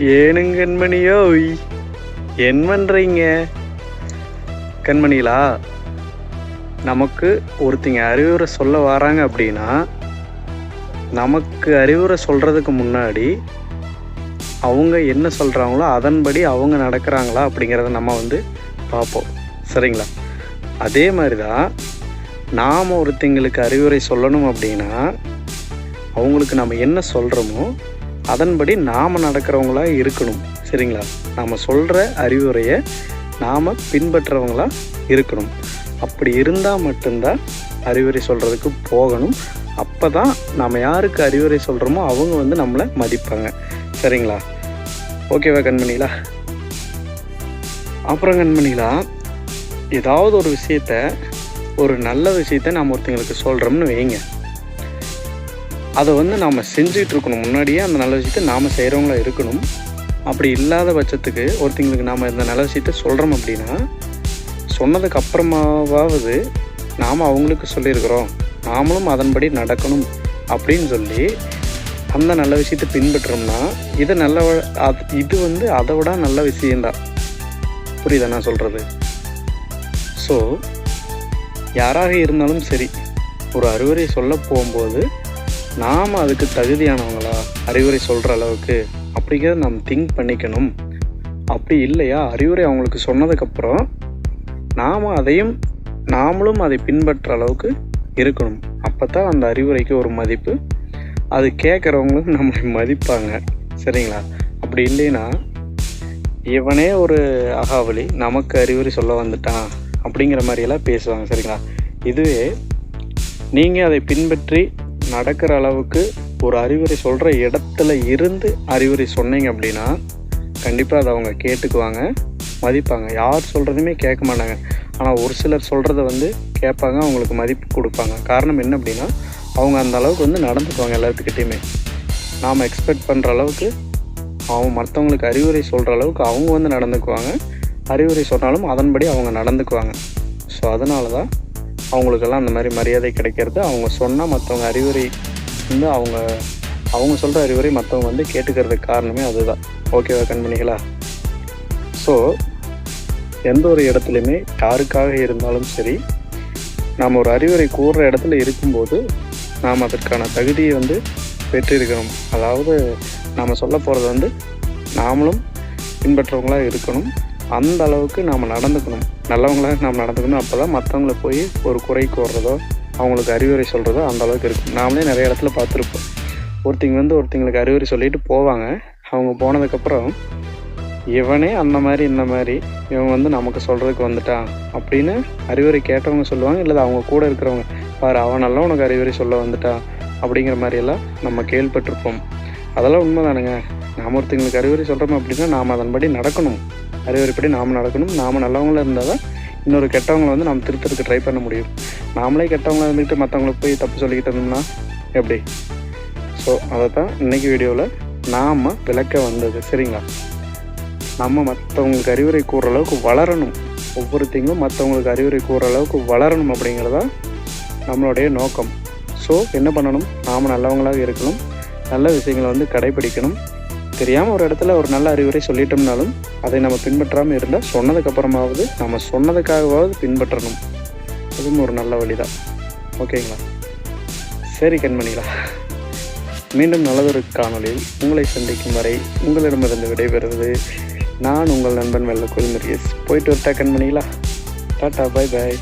ஏனுங்க கண்மணியோய், என்ன பண்ணுறீங்க கண்மணிகளா? நமக்கு ஒருத்தங்க அறிவுரை சொல்ல வராங்க அப்படின்னா, நமக்கு அறிவுரை சொல்கிறதுக்கு முன்னாடி அவங்க என்ன சொல்கிறாங்களோ அதன்படி அவங்க நடக்கிறாங்களா அப்படிங்கிறத நம்ம பார்ப்போம். சரிங்களா? அதே மாதிரி தான் நாம் ஒருத்தங்களுக்கு அறிவுரை சொல்லணும் அப்படின்னா, அவங்களுக்கு நம்ம என்ன சொல்கிறோமோ அதன்படி நாம் நடக்கிறவங்களா இருக்கணும். சரிங்களா? நாம் சொல்கிற அறிவுரையை நாம் பின்பற்றுறவங்களாக இருக்கணும். அப்படி இருந்தால் மட்டும்தான் அறிவுரை சொல்கிறதுக்கு போகணும். அப்போ தான் நாம் யாருக்கு அறிவுரை சொல்கிறோமோ அவங்க நம்மளை மதிப்பாங்க. சரிங்களா? ஓகேவா கண்மணிகளா? அப்புறம் கண்மணிகளா, ஏதாவது ஒரு விஷயத்த, ஒரு நல்ல விஷயத்த நாம் ஒருத்தங்களுக்கு சொல்கிறோம்னு வைங்க, அதை நாம் செஞ்சுக்கிட்டு இருக்கணும். முன்னாடியே அந்த நல்ல விஷயத்தை நாம் செய்கிறவங்களா இருக்கணும். அப்படி இல்லாத பட்சத்துக்கு ஒருத்தங்களுக்கு நாம் இந்த நல்ல விஷயத்த சொல்கிறோம் அப்படின்னா, சொன்னதுக்கு அப்புறமாவது நாம் அவங்களுக்கு சொல்லியிருக்கிறோம், நாமளும் அதன்படி நடக்கணும் அப்படின்னு சொல்லி அந்த நல்ல விஷயத்தை பின்பற்றோம்னா இது அதை விட நல்ல விஷயந்தான். புரியுதா நான் சொல்கிறது? ஸோ யாராக இருந்தாலும் சரி, ஒரு அறிவுரை சொல்ல போகும்போது நாம் அதுக்கு தகுதியானவங்களா அறிவுரை சொல்கிற அளவுக்கு அப்படிங்கிறத நாம் திங்க் பண்ணிக்கணும். அப்படி இல்லையா, அறிவுரை அவங்களுக்கு சொன்னதுக்கப்புறம் நாமளும் அதை பின்பற்ற அளவுக்கு இருக்கணும். அப்போ தான் அந்த அறிவுரைக்கு ஒரு மதிப்பு, அது கேட்குறவங்களும் நம்மளை மதிப்பாங்க. சரிங்களா? அப்படி இல்லைன்னா இவனே ஒரு அகாவலி, நமக்கு அறிவுரை சொல்ல வந்துட்டான் அப்படிங்கிற மாதிரியெல்லாம் பேசுவாங்க. சரிங்களா? இதுவே நீங்கள் அதை பின்பற்றி நடக்கிற அளவுக்கு ஒரு அறிவுரை சொல்கிற இடத்துல இருந்து அறிவுரை சொன்னீங்க அப்படின்னா கண்டிப்பாக அதை அவங்க கேட்டுக்குவாங்க, மதிப்பாங்க. யார் சொல்கிறதுமே கேட்க மாட்டாங்க. ஆனால் ஒரு சிலர் சொல்கிறத கேட்பாங்க, அவங்களுக்கு மதிப்பு கொடுப்பாங்க. காரணம் என்ன அப்படின்னா, அவங்க அந்த அளவுக்கு நடந்துக்குவாங்க. எல்லாத்துக்கிட்டையுமே நாம் எக்ஸ்பெக்ட் பண்ணுற அளவுக்கு அவங்க மற்றவங்களுக்கு அறிவுரை சொல்கிற அளவுக்கு அவங்க நடந்துக்குவாங்க. அறிவுரை சொன்னாலும் அதன்படி அவங்க நடந்துக்குவாங்க. ஸோ அதனால தான் அவங்களுக்கெல்லாம் அந்த மாதிரி மரியாதை கிடைக்கிறது. அவங்க சொன்னால் மற்றவங்க அறிவுரை அவங்க சொல்கிற அறிவுரை மற்றவங்க கேட்டுக்கிறதுக்கு காரணமே அதுதான். ஓகேவா கண்மணிகளா? ஸோ எந்த ஒரு இடத்துலையுமே யாருக்காக இருந்தாலும் சரி, நாம் ஒரு அறிவுரை கூறுற இடத்துல இருக்கும்போது நாம் அதற்கான தகுதியை பெற்றிருக்கணும். அதாவது நாம் சொல்ல போகிறது நாமளும் பின்பற்றவங்களாக இருக்கணும். அந்த அளவுக்கு நாம் நடந்துக்கணும், நல்லவங்களாக நாம் நடந்துக்கணும். அப்போ தான் மற்றவங்களை போய் ஒரு குறை கூறுறதோ அவங்களுக்கு அறிவுரை சொல்கிறதோ அந்த அளவுக்கு இருக்கும். நாமளே நிறைய இடத்துல பார்த்துருப்போம். ஒருத்தங்களுக்கு அறிவுரை சொல்லிட்டு போவாங்க. அவங்க போனதுக்கப்புறம் இவனே அந்த மாதிரி இந்த மாதிரி இவன் நமக்கு சொல்கிறதுக்கு வந்துட்டான் அப்படின்னு அறிவுரை கேட்டவங்க சொல்லுவாங்க. இல்லை அவங்க கூட இருக்கிறவங்க, பாரு அவனெல்லாம் உனக்கு அறிவுரை சொல்ல வந்துட்டான் அப்படிங்கிற மாதிரியெல்லாம் நம்ம கேள்விப்பட்டிருப்போம். அதெல்லாம் உண்மை தானுங்க. நாம் ஒருத்தங்களுக்கு அறிவுரை சொல்கிறோம் அப்படின்னா நாம் அதன்படி நடக்கணும். அறிவுரைப்படி நாம் நடக்கணும். நாம் நல்லவங்களாக இருந்தால் தான் இன்னொரு கெட்டவங்களை நாம் திருத்தறதுக்கு ட்ரை பண்ண முடியும். நாமளே கெட்டவங்களாக இருந்துக்கிட்டு மற்றவங்களுக்கு போய் தப்பு சொல்லிக்கிட்டு இருந்தோம்னா எப்படி? ஸோ அதை தான் இன்றைக்கி வீடியோவில் நாம் விளக்க வந்தது. சரிங்களா? நம்ம மற்றவங்களுக்கு அறிவுரை கூறுற அளவுக்கு வளரணும். ஒவ்வொருத்தையும் மற்றவங்களுக்கு அறிவுரை கூறுற அளவுக்கு வளரணும் அப்படிங்கிறதான் நம்மளுடைய நோக்கம். ஸோ என்ன பண்ணணும்? நாம் நல்லவங்களாக இருக்கணும், நல்ல விஷயங்களை கடைபிடிக்கணும். தெரியாமல் ஒரு இடத்துல ஒரு நல்ல அறிவுரை சொல்லிட்டோம்னாலும் அதை நம்ம பின்பற்றாமல் இருந்தால் சொன்னதுக்கப்புறமாவது நம்ம சொன்னதுக்காகவாவது பின்பற்றணும். அதுவும் ஒரு நல்ல வழி தான். ஓகேங்களா? சரி கண்மணிகளா, மீண்டும் நல்லதொரு காணொலியில் உங்களை சந்திக்கும் வரை உங்களிடமிருந்து விடைபெறுவது நான் உங்கள் நண்பன் வெள்ளக்கோயில் முருகேஷ். போயிட்டு வரட்டா கண்மணிகளா? Tata, bye bye.